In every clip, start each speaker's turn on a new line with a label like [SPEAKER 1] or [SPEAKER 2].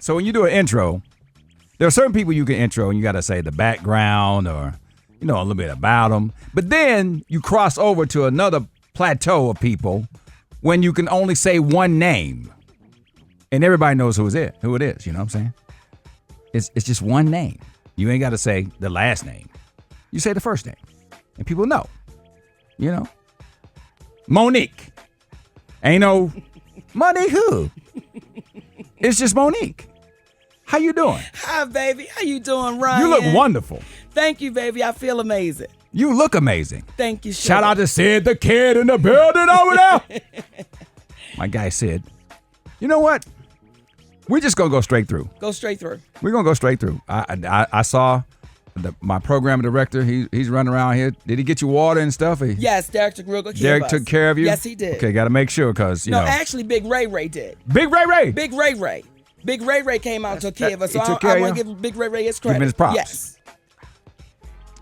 [SPEAKER 1] So when you do an intro, there are certain people you can intro and you got to say the background or, a little bit about them. But then you cross over to another plateau of people when you can only say one name. And everybody knows who it is, you know what I'm saying? It's just one name. You ain't got to say the last name. You say the first name. And people know, Monique. Ain't no Monique who? It's just Monique. How you doing?
[SPEAKER 2] Hi, baby. How you doing, Ryan?
[SPEAKER 1] You look wonderful.
[SPEAKER 2] Thank you, baby. I feel amazing.
[SPEAKER 1] You look amazing.
[SPEAKER 2] Thank you,
[SPEAKER 1] Shout out to Sid the Kid in the building over there. My guy Sid. You know what? We're just going to go straight through.
[SPEAKER 2] Go straight through.
[SPEAKER 1] We're going to go straight through. I saw my program director. He's running around here. Did he get you water and stuff?
[SPEAKER 2] Yes, Derek took real good care
[SPEAKER 1] Derek
[SPEAKER 2] of us.
[SPEAKER 1] took care of you?
[SPEAKER 2] Yes, he did.
[SPEAKER 1] Okay, got to make sure because,
[SPEAKER 2] No, actually, Big Ray Ray did.
[SPEAKER 1] Big Ray Ray?
[SPEAKER 2] Big Ray Ray. Big Ray Ray came out and took care of us. So
[SPEAKER 1] He took care
[SPEAKER 2] I
[SPEAKER 1] of
[SPEAKER 2] want
[SPEAKER 1] you?
[SPEAKER 2] to give Big Ray Ray his credit.
[SPEAKER 1] Give him his props.
[SPEAKER 2] Yes.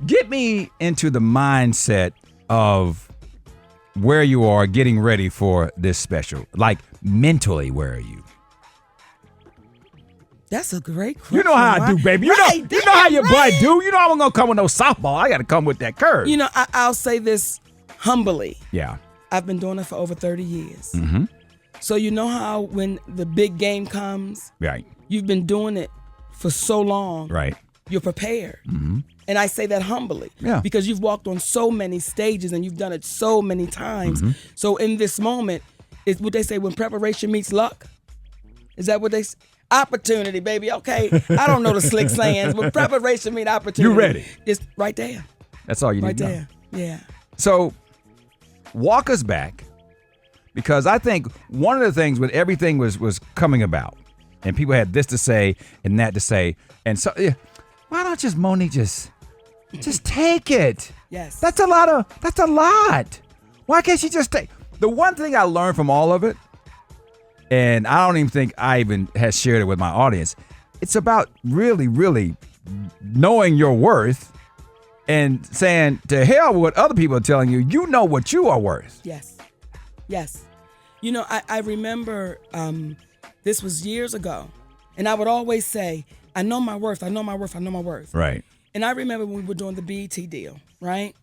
[SPEAKER 1] Get me into the mindset of where you are getting ready for this special. Like, mentally, where are you?
[SPEAKER 2] That's a great question.
[SPEAKER 1] You know how I do, baby. You know how your boy do. You know I'm going to come with no softball. I got to come with that curve.
[SPEAKER 2] I'll say this humbly.
[SPEAKER 1] Yeah.
[SPEAKER 2] I've been doing it for over 30 years.
[SPEAKER 1] Mm-hmm.
[SPEAKER 2] So you know how when the big game comes,
[SPEAKER 1] Right.
[SPEAKER 2] you've been doing it for so long.
[SPEAKER 1] Right.
[SPEAKER 2] You're prepared.
[SPEAKER 1] Mm-hmm.
[SPEAKER 2] And I say that humbly.
[SPEAKER 1] Yeah.
[SPEAKER 2] Because you've walked on so many stages and you've done it so many times.
[SPEAKER 1] Mm-hmm.
[SPEAKER 2] So in this moment, it's what they say when preparation meets luck. Is that what they say? Opportunity, baby. Okay. I don't know the slick sayings, but preparation meets opportunity.
[SPEAKER 1] You ready?
[SPEAKER 2] It's right there.
[SPEAKER 1] That's all you need to know.
[SPEAKER 2] Right there. Yeah.
[SPEAKER 1] So walk us back, because I think one of the things when everything was coming about and people had this to say and that to say, and so why don't just Monique just take it?
[SPEAKER 2] Yes.
[SPEAKER 1] That's a lot. Why can't she just take? The one thing I learned from all of it, and I don't even think I even has shared it with my audience, it's about really, really knowing your worth and saying to hell with what other people are telling you, you know what you are worth.
[SPEAKER 2] Yes. Yes. I remember this was years ago, and I would always say, I know my worth, I know my worth, I know my worth.
[SPEAKER 1] Right.
[SPEAKER 2] And I remember when we were doing the BET deal, right?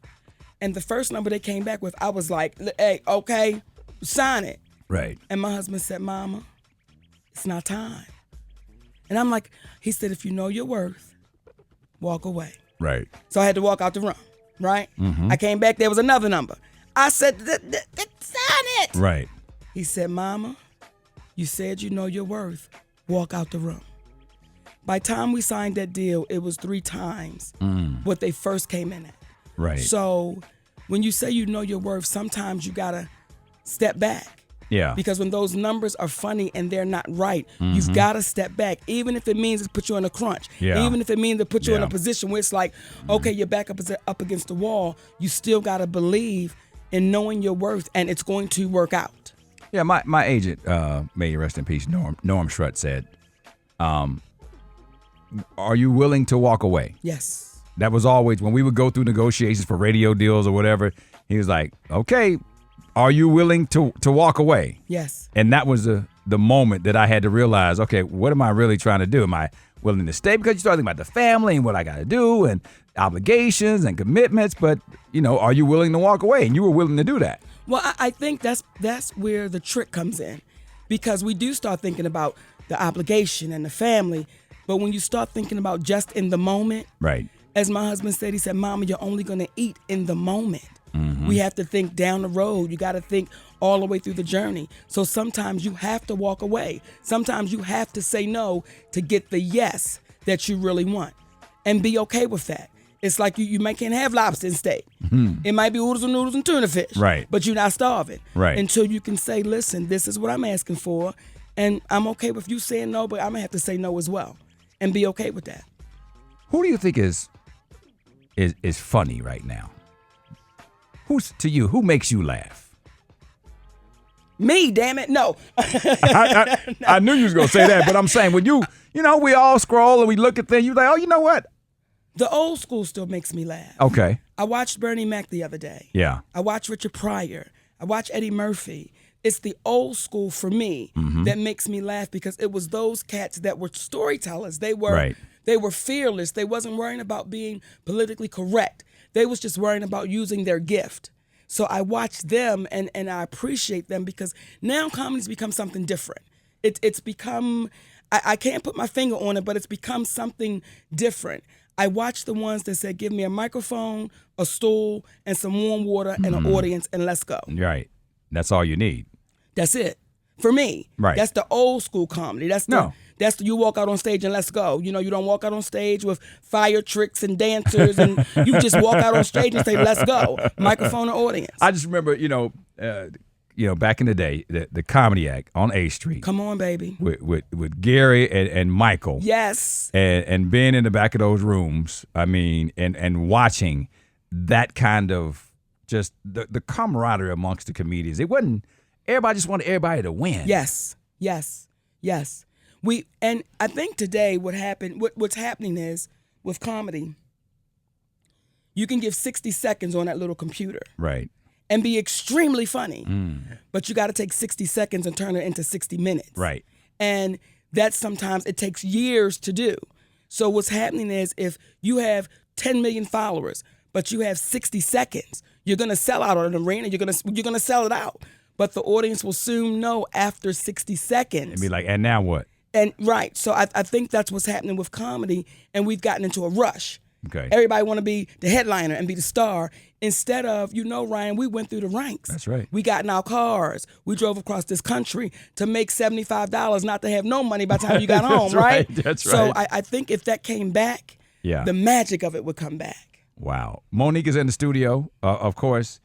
[SPEAKER 2] And the first number they came back with, I was like, hey, okay, sign it.
[SPEAKER 1] Right.
[SPEAKER 2] And my husband said, Mama, it's not time. And I'm like, he said, if you know your worth, walk away.
[SPEAKER 1] Right.
[SPEAKER 2] So I had to walk out the room, right?
[SPEAKER 1] Mm-hmm.
[SPEAKER 2] I came back, there was another number. I said, sign it.
[SPEAKER 1] Right.
[SPEAKER 2] He said, Mama, you said you know your worth. Walk out the room. By the time we signed that deal, it was 3 times what they first came in at.
[SPEAKER 1] Right.
[SPEAKER 2] So when you say you know your worth, sometimes you got to step back.
[SPEAKER 1] Yeah.
[SPEAKER 2] Because when those numbers are funny and they're not right, you've got to step back, even if it means it put you in a crunch.
[SPEAKER 1] Yeah.
[SPEAKER 2] Even if it means to put you in a position where it's like, okay, you're back up against the wall. You still got to believe in knowing your worth, and it's going to work out.
[SPEAKER 1] Yeah, my agent, may he rest in peace, Norm Schrut said, are you willing to walk away?
[SPEAKER 2] Yes.
[SPEAKER 1] That was always, when we would go through negotiations for radio deals or whatever, he was like, okay, are you willing to walk away?
[SPEAKER 2] Yes.
[SPEAKER 1] And that was the moment that I had to realize, okay, what am I really trying to do? Am I willing to stay? Because you start thinking about the family and what I got to do and obligations and commitments. But, are you willing to walk away? And you were willing to do that.
[SPEAKER 2] Well, I think that's where the trick comes in, because we do start thinking about the obligation and the family. But when you start thinking about just in the moment,
[SPEAKER 1] right?
[SPEAKER 2] As my husband said, he said, Mama, you're only going to eat in the moment.
[SPEAKER 1] Mm-hmm.
[SPEAKER 2] We have to think down the road. You got to think all the way through the journey. So sometimes you have to walk away. Sometimes you have to say no to get the yes that you really want, and be okay with that. It's like you can't have lobster and steak. Mm-hmm. It might be oodles and noodles and tuna fish.
[SPEAKER 1] Right.
[SPEAKER 2] But you're not starving.
[SPEAKER 1] Right.
[SPEAKER 2] Until you can say, listen, this is what I'm asking for, and I'm okay with you saying no, but I'm going to have to say no as well, and be okay with that.
[SPEAKER 1] Who do you think is funny right now? Who makes you laugh?
[SPEAKER 2] Me, damn it, no.
[SPEAKER 1] I knew you was going to say that, but I'm saying when we all scroll and we look at things, you're like, oh, you know what?
[SPEAKER 2] The old school still makes me laugh.
[SPEAKER 1] Okay.
[SPEAKER 2] I watched Bernie Mac the other day.
[SPEAKER 1] Yeah.
[SPEAKER 2] I watched Richard Pryor. I watched Eddie Murphy. it's the old school for me
[SPEAKER 1] Mm-hmm.
[SPEAKER 2] that makes me laugh, because it was those cats that were storytellers. They were
[SPEAKER 1] Right.
[SPEAKER 2] they were fearless. They wasn't worrying about being politically correct. They was just worrying about using their gift. So I watch them and I appreciate them, because now comedy's become something different. It's become, I can't put my finger on it, but it's become something different. I watch the ones that said, give me a microphone, a stool, and some warm water and an audience, and let's go.
[SPEAKER 1] Right. That's all you need.
[SPEAKER 2] That's it. For me.
[SPEAKER 1] Right.
[SPEAKER 2] That's the old school comedy. That's the you walk out on stage and let's go. You know, you don't walk out on stage with fire tricks and dancers, and you just walk out on stage and say, let's go. Microphone and audience.
[SPEAKER 1] I just remember, back in the day, the Comedy Act on A Street.
[SPEAKER 2] Come on, baby.
[SPEAKER 1] With Gary and Michael.
[SPEAKER 2] Yes.
[SPEAKER 1] And being in the back of those rooms, I mean, and watching that kind of just the camaraderie amongst the comedians. It wasn't, everybody just wanted everybody to win.
[SPEAKER 2] Yes. And I think today what's happening is, with comedy, you can give 60 seconds on that little computer.
[SPEAKER 1] Right.
[SPEAKER 2] And be extremely funny. But you got to take 60 seconds and turn it into 60 minutes.
[SPEAKER 1] Right.
[SPEAKER 2] And that sometimes it takes years to do. So what's happening is, if you have 10 million followers, but you have 60 seconds, you're going to sell out an arena. You're going to sell it out. But the audience will soon know after 60 seconds.
[SPEAKER 1] And be like, and now what?
[SPEAKER 2] And right. So I think that's what's happening with comedy, and we've gotten into a rush.
[SPEAKER 1] Okay.
[SPEAKER 2] Everybody want to be the headliner and be the star, instead of, Ryan, we went through the ranks.
[SPEAKER 1] That's right.
[SPEAKER 2] We got in our cars. We drove across this country to make $75, not to have no money by the time you got home, right?
[SPEAKER 1] That's right.
[SPEAKER 2] So I think if that came back,
[SPEAKER 1] Yeah.
[SPEAKER 2] the magic of it would come back.
[SPEAKER 1] Wow. Monique is in the studio, of course.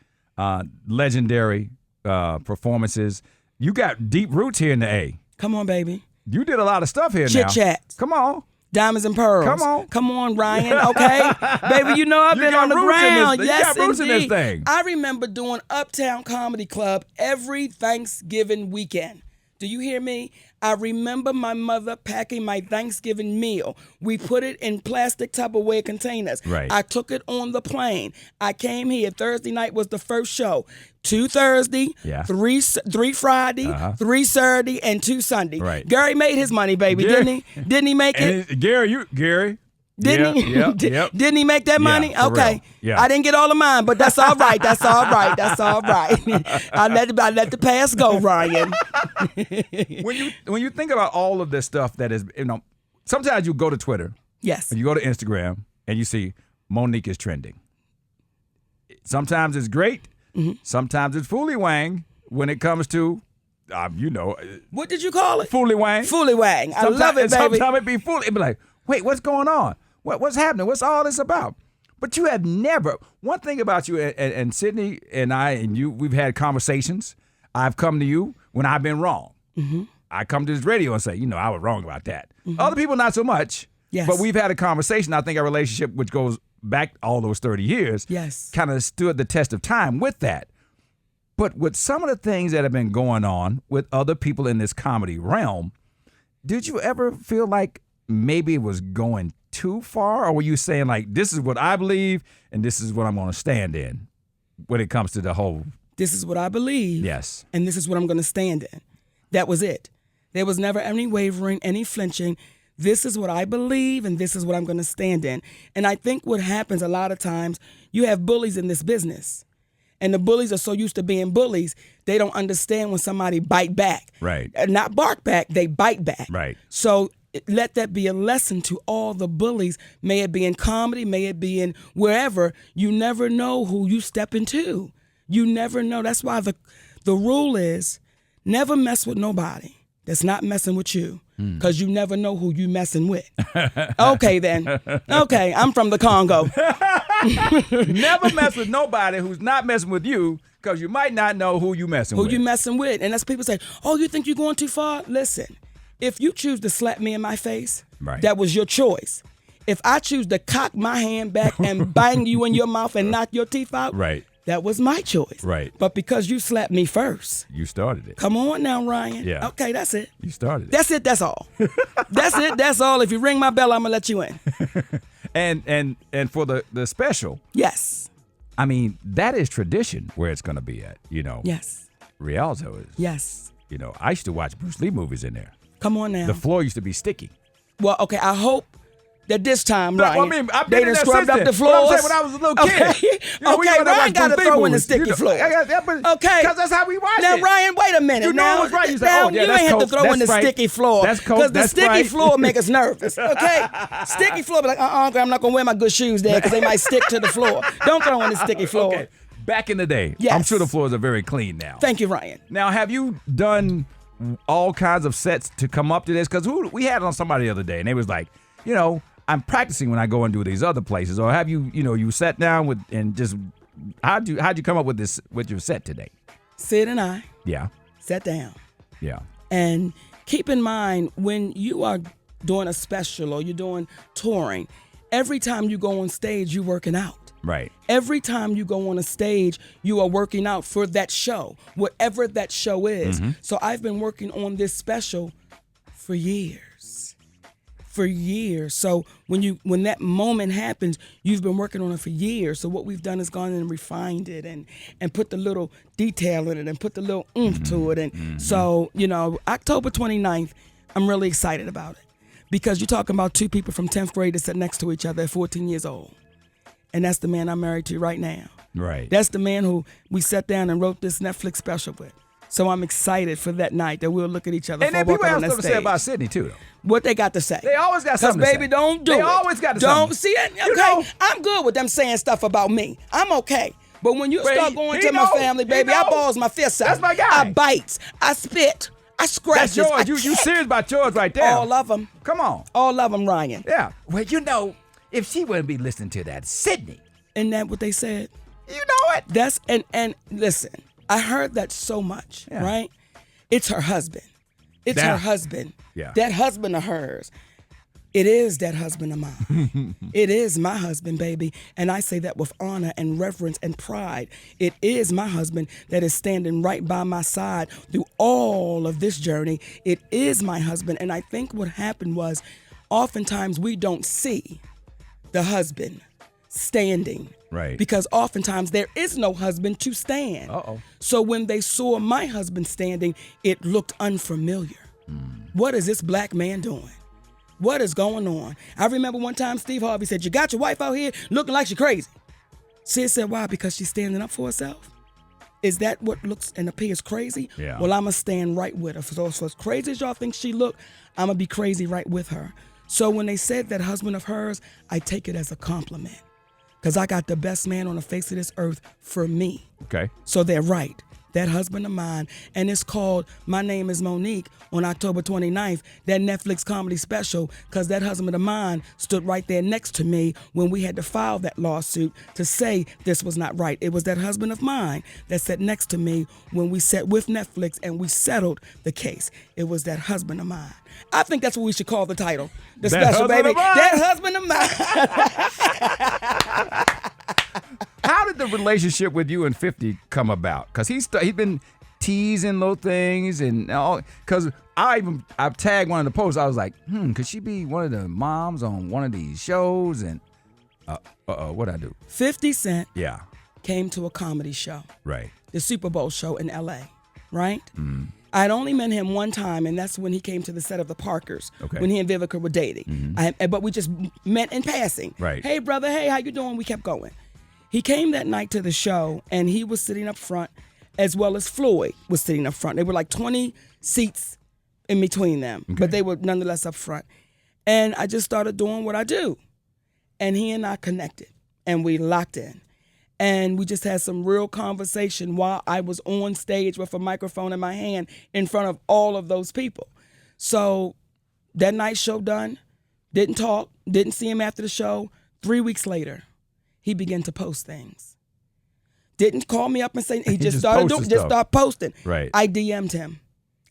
[SPEAKER 1] Legendary performances. You got deep roots here in the A.
[SPEAKER 2] Come on, baby.
[SPEAKER 1] You did a lot of stuff here now.
[SPEAKER 2] Chit chat.
[SPEAKER 1] Come on.
[SPEAKER 2] Diamonds and pearls.
[SPEAKER 1] Come
[SPEAKER 2] on, Ryan. Okay, baby. You know I've
[SPEAKER 1] You
[SPEAKER 2] been
[SPEAKER 1] got
[SPEAKER 2] on the
[SPEAKER 1] roots in this
[SPEAKER 2] ground.
[SPEAKER 1] thing. You
[SPEAKER 2] Yes,
[SPEAKER 1] got roots in
[SPEAKER 2] indeed.
[SPEAKER 1] this thing.
[SPEAKER 2] I remember doing Uptown Comedy Club every Thanksgiving weekend. Do you hear me? I remember my mother packing my Thanksgiving meal. We put it in plastic Tupperware containers.
[SPEAKER 1] Right.
[SPEAKER 2] I took it on the plane. I came here. Thursday night was the first show. 2 Thursday,
[SPEAKER 1] Yeah.
[SPEAKER 2] 3 Friday, 3 Saturday, and 2 Sunday.
[SPEAKER 1] Right.
[SPEAKER 2] Gary made his money, baby,
[SPEAKER 1] Gary-
[SPEAKER 2] didn't he? Didn't he make it?
[SPEAKER 1] And Gary.
[SPEAKER 2] Didn't he?
[SPEAKER 1] Yep.
[SPEAKER 2] Didn't he make that money?
[SPEAKER 1] for
[SPEAKER 2] Okay.
[SPEAKER 1] real. Yeah.
[SPEAKER 2] I didn't get all of mine, but that's all right. That's all right. I let the past go, Ryan.
[SPEAKER 1] When you think about all of this stuff that is, sometimes you go to Twitter
[SPEAKER 2] Yes.
[SPEAKER 1] and you go to Instagram and you see Monique is trending. Sometimes it's great.
[SPEAKER 2] Mm-hmm.
[SPEAKER 1] Sometimes it's fooly wang when it comes to,
[SPEAKER 2] What did you call it?
[SPEAKER 1] fooly wang.
[SPEAKER 2] Fooly wang. I love it, baby.
[SPEAKER 1] Sometimes it be fooly. It be like, wait, what's going on? What's happening? What's all this about? But you have never. One thing about you and Sydney and I and you, we've had conversations. I've come to you when I've been wrong.
[SPEAKER 2] Mm-hmm.
[SPEAKER 1] I come to this radio and say, I was wrong about that. Other people, not so much.
[SPEAKER 2] Yes.
[SPEAKER 1] But we've had a conversation. I think our relationship, which goes back all those 30 years,
[SPEAKER 2] Yes.
[SPEAKER 1] kind of stood the test of time with that. But with some of the things that have been going on with other people in this comedy realm, did you ever feel like maybe it was going too far? Or were you saying, like, this is what I believe and this is what I'm going to stand in when it comes to the whole?
[SPEAKER 2] This is what I believe.
[SPEAKER 1] Yes.
[SPEAKER 2] And this is what I'm going to stand in. That was it. There was never any wavering, any flinching. This is what I believe, and this is what I'm going to stand in. And I think what happens a lot of times, you have bullies in this business. And the bullies are so used to being bullies, they don't understand when somebody bite back.
[SPEAKER 1] Right.
[SPEAKER 2] Not bark back, they bite back.
[SPEAKER 1] Right.
[SPEAKER 2] So let that be a lesson to all the bullies. May it be in comedy, may it be in wherever. You never know who you step into. You never know. That's why the rule is never mess with nobody that's not messing with you, because you never know who you messing with. Okay, then. Okay, I'm from the Congo.
[SPEAKER 1] Never mess with nobody who's not messing with you, because you might not know who you messing with.
[SPEAKER 2] Who you messing with. And that's people say, oh, you think you're going too far? Listen, if you choose to slap me in my face,
[SPEAKER 1] Right.
[SPEAKER 2] that was your choice. If I choose to cock my hand back and bang you in your mouth and knock your teeth out,
[SPEAKER 1] Right.
[SPEAKER 2] that was my choice.
[SPEAKER 1] Right.
[SPEAKER 2] But because you slapped me first,
[SPEAKER 1] You started it.
[SPEAKER 2] come on now, Ryan.
[SPEAKER 1] Yeah.
[SPEAKER 2] Okay, that's it.
[SPEAKER 1] You started it.
[SPEAKER 2] That's it. That's all. That's it. That's all. If you ring my bell, I'm gonna let you in.
[SPEAKER 1] And for the special,
[SPEAKER 2] Yes.
[SPEAKER 1] I mean, that is tradition where it's going to be at,
[SPEAKER 2] Yes.
[SPEAKER 1] Rialto is.
[SPEAKER 2] Yes.
[SPEAKER 1] You know, I used to watch Bruce Lee movies in there.
[SPEAKER 2] Come on now.
[SPEAKER 1] The floor used to be sticky.
[SPEAKER 2] Well, okay, I hope that this time, Ryan,
[SPEAKER 1] Well, I mean, I've
[SPEAKER 2] they
[SPEAKER 1] been in
[SPEAKER 2] done
[SPEAKER 1] there
[SPEAKER 2] scrubbed
[SPEAKER 1] since
[SPEAKER 2] up
[SPEAKER 1] then.
[SPEAKER 2] the floors.
[SPEAKER 1] What I'm saying, when I was a little kid.
[SPEAKER 2] Okay,
[SPEAKER 1] You know, we
[SPEAKER 2] okay,
[SPEAKER 1] went to
[SPEAKER 2] Ryan
[SPEAKER 1] watch
[SPEAKER 2] got to
[SPEAKER 1] Bruce Lee
[SPEAKER 2] throw in the
[SPEAKER 1] movies.
[SPEAKER 2] sticky
[SPEAKER 1] You know,
[SPEAKER 2] floor.
[SPEAKER 1] Okay. Because that's how we watched
[SPEAKER 2] Now,
[SPEAKER 1] it.
[SPEAKER 2] Ryan, wait a minute.
[SPEAKER 1] You know
[SPEAKER 2] now,
[SPEAKER 1] it was right. You said,
[SPEAKER 2] now
[SPEAKER 1] oh, yeah,
[SPEAKER 2] you
[SPEAKER 1] that's
[SPEAKER 2] ain't have to
[SPEAKER 1] coke.
[SPEAKER 2] throw in the
[SPEAKER 1] That's right.
[SPEAKER 2] sticky floor.
[SPEAKER 1] That's coke.
[SPEAKER 2] Because the
[SPEAKER 1] That's
[SPEAKER 2] sticky
[SPEAKER 1] right.
[SPEAKER 2] floor make us nervous, okay? Sticky floor be like, I'm not going to wear my good shoes there because they might stick to the floor. Don't throw in the sticky floor.
[SPEAKER 1] Okay. Back in the day,
[SPEAKER 2] Yes.
[SPEAKER 1] I'm sure the floors are very clean now.
[SPEAKER 2] Thank you, Ryan.
[SPEAKER 1] Now, have you done all kinds of sets to come up to this? Because we had it on somebody the other day, and they was like, you know, I'm practicing when I go and do these other places. Or have you, you sat down with and just how'd you come up with this with your set today?
[SPEAKER 2] Sid and I
[SPEAKER 1] Yeah,
[SPEAKER 2] sat down.
[SPEAKER 1] yeah,
[SPEAKER 2] And keep in mind, when you are doing a special or you're doing touring, every time you go on stage, you're working out.
[SPEAKER 1] right.
[SPEAKER 2] Every time you go on a stage, you are working out for that show, whatever that show is.
[SPEAKER 1] Mm-hmm.
[SPEAKER 2] So I've been working on this special for years. For years. So when that moment happens, you've been working on it for years. So what we've done is gone and refined it and put the little detail in it and put the little oomph to it. And so, October 29th, I'm really excited about it because you're talking about two people from 10th grade that sit next to each other at 14 years old. And that's the man I'm married to right now.
[SPEAKER 1] Right.
[SPEAKER 2] That's the man who we sat down and wrote this Netflix special with. So I'm excited for that night that we'll look at each other.
[SPEAKER 1] And then people have stuff to say about Sydney too, though.
[SPEAKER 2] What they got to say.
[SPEAKER 1] They always got something to say.
[SPEAKER 2] Baby, don't do it.
[SPEAKER 1] They always got to
[SPEAKER 2] Don't
[SPEAKER 1] say.
[SPEAKER 2] see it. Okay,
[SPEAKER 1] You know,
[SPEAKER 2] I'm good with them saying stuff about me. I'm okay. But when you
[SPEAKER 1] But
[SPEAKER 2] start
[SPEAKER 1] he
[SPEAKER 2] going to my
[SPEAKER 1] know,
[SPEAKER 2] family,
[SPEAKER 1] he
[SPEAKER 2] baby, I
[SPEAKER 1] know.
[SPEAKER 2] balls my fists out.
[SPEAKER 1] That's my guy.
[SPEAKER 2] I bites. I spit. I scratch.
[SPEAKER 1] That's yours. You serious about yours right there.
[SPEAKER 2] All of them.
[SPEAKER 1] Come on.
[SPEAKER 2] All of them, Ryan.
[SPEAKER 1] Yeah. Well, if she wouldn't be listening to that, Sydney.
[SPEAKER 2] Isn't that what they said?
[SPEAKER 1] You know it.
[SPEAKER 2] That's and listen, I heard that so much,
[SPEAKER 1] Yeah.
[SPEAKER 2] right? It's her husband. It's her husband.
[SPEAKER 1] Yeah.
[SPEAKER 2] That husband of hers. It is that husband of mine. It is my husband, baby. And I say that with honor and reverence and pride. It is my husband that is standing right by my side through all of this journey. It is my husband. And I think what happened was oftentimes we don't see the husband standing.
[SPEAKER 1] Right.
[SPEAKER 2] Because oftentimes there is no husband to stand.
[SPEAKER 1] Uh-oh.
[SPEAKER 2] So when they saw my husband standing, it looked unfamiliar. What is this black man doing? What is going on? I remember one time Steve Harvey said, you got your wife out here looking like she's crazy. Sid said, why? Because she's standing up for herself? Is that what looks and appears crazy?
[SPEAKER 1] Yeah.
[SPEAKER 2] Well, I'm going to stand right with her. So as crazy as y'all think she look, I'm going to be crazy right with her. So when they said that husband of hers, I take it as a compliment. Because I got the best man on the face of this earth for me.
[SPEAKER 1] Okay.
[SPEAKER 2] So they're right. That husband of mine. And it's called My Name is Monique on October 29th, that Netflix comedy special, because that husband of mine stood right there next to me when we had to file that lawsuit to say this was not right. It was that husband of mine that sat next to me when we sat with Netflix and we settled the case. It was that husband of mine. I think that's what we should call the title. The
[SPEAKER 1] That
[SPEAKER 2] special,
[SPEAKER 1] husband
[SPEAKER 2] baby.
[SPEAKER 1] of mine.
[SPEAKER 2] That husband of mine.
[SPEAKER 1] How did the relationship with you and 50 come about? Because he's been teasing little things and all. Because I've tagged one of the posts. I was like, could she be one of the moms on one of these shows? And what'd I do?
[SPEAKER 2] 50 Cent
[SPEAKER 1] Yeah,
[SPEAKER 2] came to a comedy show,
[SPEAKER 1] right.
[SPEAKER 2] the Super Bowl show in LA, right? I'd only met him one time, and that's when he came to the set of The Parkers,
[SPEAKER 1] Okay.
[SPEAKER 2] when he and Vivica were dating. But we just met in passing.
[SPEAKER 1] Right.
[SPEAKER 2] Hey, brother, hey, how you doing? We kept going. He came that night to the show, and he was sitting up front, as well as Floyd was sitting up front. There were like 20 seats in between them, but they were nonetheless up front. And I just started doing what I do. And he and I connected, and we locked in. And we just had some real conversation while I was on stage with a microphone in my hand in front of all of those people. So that night show done, didn't talk, didn't see him after the show. 3 weeks later, he began to post things. Didn't call me up and say, he just started posting.
[SPEAKER 1] Right.
[SPEAKER 2] I DM'd him.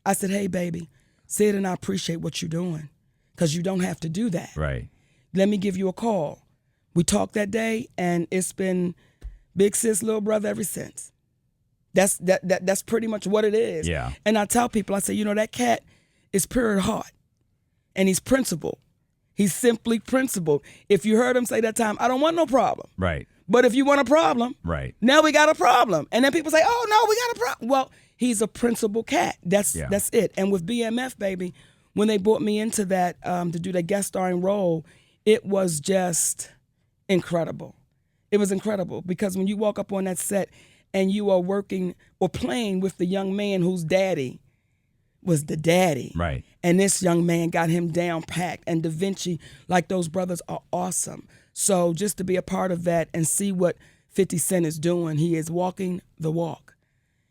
[SPEAKER 2] I said, hey, baby, Sid and I appreciate what you're doing because you don't have to do that.
[SPEAKER 1] Right.
[SPEAKER 2] Let me give you a call. We talked that day, and it's been big sis, little brother ever since. That's pretty much what it is.
[SPEAKER 1] Yeah.
[SPEAKER 2] And I tell people, I say, that cat is pure at heart, and he's principled. He's simply principled. If you heard him say that time, I don't want no problem.
[SPEAKER 1] Right.
[SPEAKER 2] But if you want a problem,
[SPEAKER 1] Right.
[SPEAKER 2] now we got a problem. And then people say, oh, no, we got a problem. Well, he's a principal cat. That's it. And with BMF, baby, when they brought me into that to do that guest starring role, it was just incredible. It was incredible because when you walk up on that set and you are working or playing with the young man whose daddy was the daddy.
[SPEAKER 1] Right.
[SPEAKER 2] And this young man got him down packed. And Da Vinci, like those brothers, are awesome. So just to be a part of that and see what 50 Cent is doing, he is walking the walk.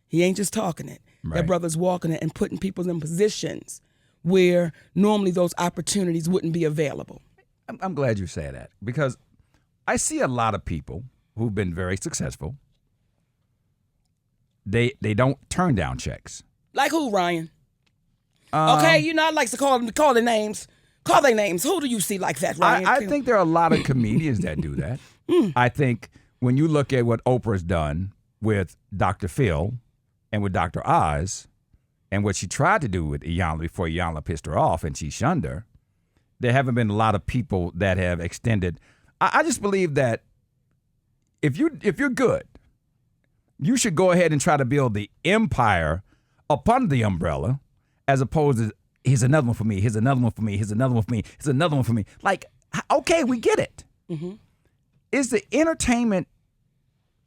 [SPEAKER 2] He ain't just talking it.
[SPEAKER 1] Right.
[SPEAKER 2] That brother's walking it and putting people in positions where normally those opportunities wouldn't be available.
[SPEAKER 1] I'm glad you say that because I see a lot of people who've been very successful. They don't turn down checks.
[SPEAKER 2] Like who, Ryan? Okay, you know, I like to call their names. Call their names. Who do you see like that, Ryan?
[SPEAKER 1] I think there are a lot of comedians that do that. I think when you look at what Oprah's done with Dr. Phil and with Dr. Oz and what she tried to do with Iyanla before Iyanla pissed her off and she shunned her, there haven't been a lot of people that have extended. I just believe that if you're good, you should go ahead and try to build the empire upon the umbrella as opposed to here's another one for me, here's another one for me, here's another one for me, here's another one for me. Like, okay, we get it. Mm-hmm. Is the entertainment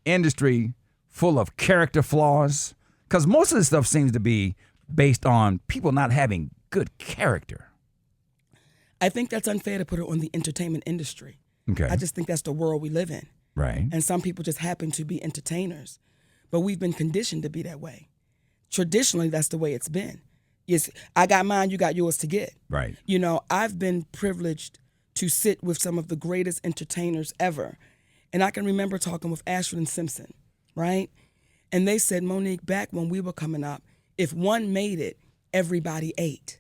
[SPEAKER 1] industry full of character flaws? Because most of the stuff seems to be based on people not having good character.
[SPEAKER 2] I think that's unfair to put it on the entertainment industry.
[SPEAKER 1] Okay.
[SPEAKER 2] I just think that's the world we live in.
[SPEAKER 1] Right.
[SPEAKER 2] And some people just happen to be entertainers. But we've been conditioned to be that way. Traditionally, that's the way it's been. Yes, I got mine, you got yours to get.
[SPEAKER 1] Right.
[SPEAKER 2] You know, I've been privileged to sit with some of the greatest entertainers ever. And I can remember talking with Ashford and Simpson, right? And they said, Monique, back when we were coming up, if one made it, everybody ate.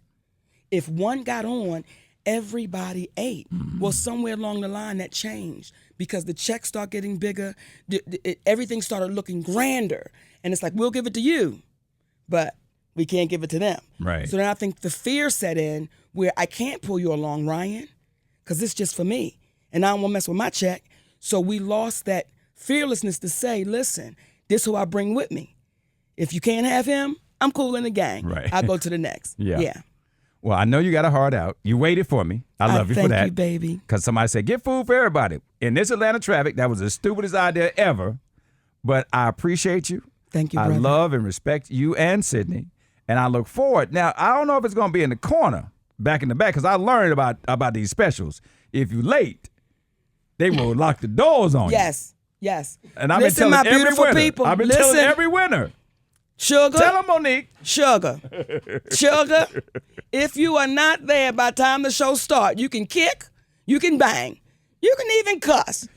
[SPEAKER 2] If one got on, everybody ate. Mm-hmm. Well, somewhere along the line that changed because the checks start getting bigger. Everything started looking grander. And it's like, we'll give it to you, but we can't give it to them.
[SPEAKER 1] Right.
[SPEAKER 2] So then I think the fear set in where I can't pull you along, Ryan, because it's just for me. And I don't want to mess with my check. So we lost that fearlessness to say, listen, this is who I bring with me. If you can't have him, I'm cool in the gang.
[SPEAKER 1] Right.
[SPEAKER 2] I'll go to the next. Yeah.
[SPEAKER 1] Well, I know you got a heart out. You waited for me. I love you for that.
[SPEAKER 2] Thank you, baby.
[SPEAKER 1] Because somebody said, get food for everybody. In this Atlanta traffic, that was the stupidest idea ever. But I appreciate you.
[SPEAKER 2] Thank you, brother.
[SPEAKER 1] I love and respect you and Sydney. And I look forward. Now, I don't know if it's going to be in the corner, back in the back, because I learned about these specials. If you're late, they will lock the doors on you.
[SPEAKER 2] Yes.
[SPEAKER 1] And I've been telling
[SPEAKER 2] my
[SPEAKER 1] every
[SPEAKER 2] beautiful
[SPEAKER 1] winner.
[SPEAKER 2] people.
[SPEAKER 1] I've been telling every winner.
[SPEAKER 2] Sugar.
[SPEAKER 1] Tell them, Monique.
[SPEAKER 2] Sugar. If you are not there by the time the show starts, you can kick, you can bang, you can even cuss.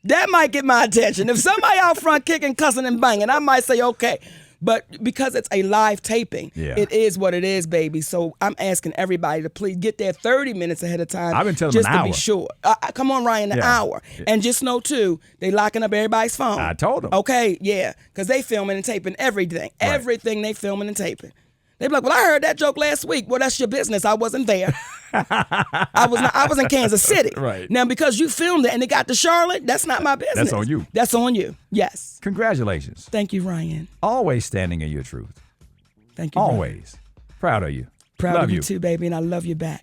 [SPEAKER 2] That might get my attention. If somebody out front kicking, cussing, and banging, I might say, okay. But because it's a live taping, It is what it is, baby. So I'm asking everybody to please get there 30 minutes ahead of time.
[SPEAKER 1] I've been telling
[SPEAKER 2] just
[SPEAKER 1] them an
[SPEAKER 2] to
[SPEAKER 1] hour.
[SPEAKER 2] be sure. Come on, Ryan, an hour. And just know, too, they locking up everybody's phone.
[SPEAKER 1] I told them.
[SPEAKER 2] Okay, yeah, because they filming and taping everything. Right. Everything they filming and taping. They be like, well, I heard that joke last week. Well, that's your business. I wasn't there. I was in Kansas City.
[SPEAKER 1] Right.
[SPEAKER 2] Now, because you filmed it and it got to Charlotte, that's not my business.
[SPEAKER 1] That's on you.
[SPEAKER 2] That's on you. Yes.
[SPEAKER 1] Congratulations.
[SPEAKER 2] Thank you, Ryan.
[SPEAKER 1] Always standing in your truth.
[SPEAKER 2] Thank you.
[SPEAKER 1] Always.
[SPEAKER 2] Brother.
[SPEAKER 1] Proud of you.
[SPEAKER 2] Proud
[SPEAKER 1] love
[SPEAKER 2] of you too, baby, and I love you back.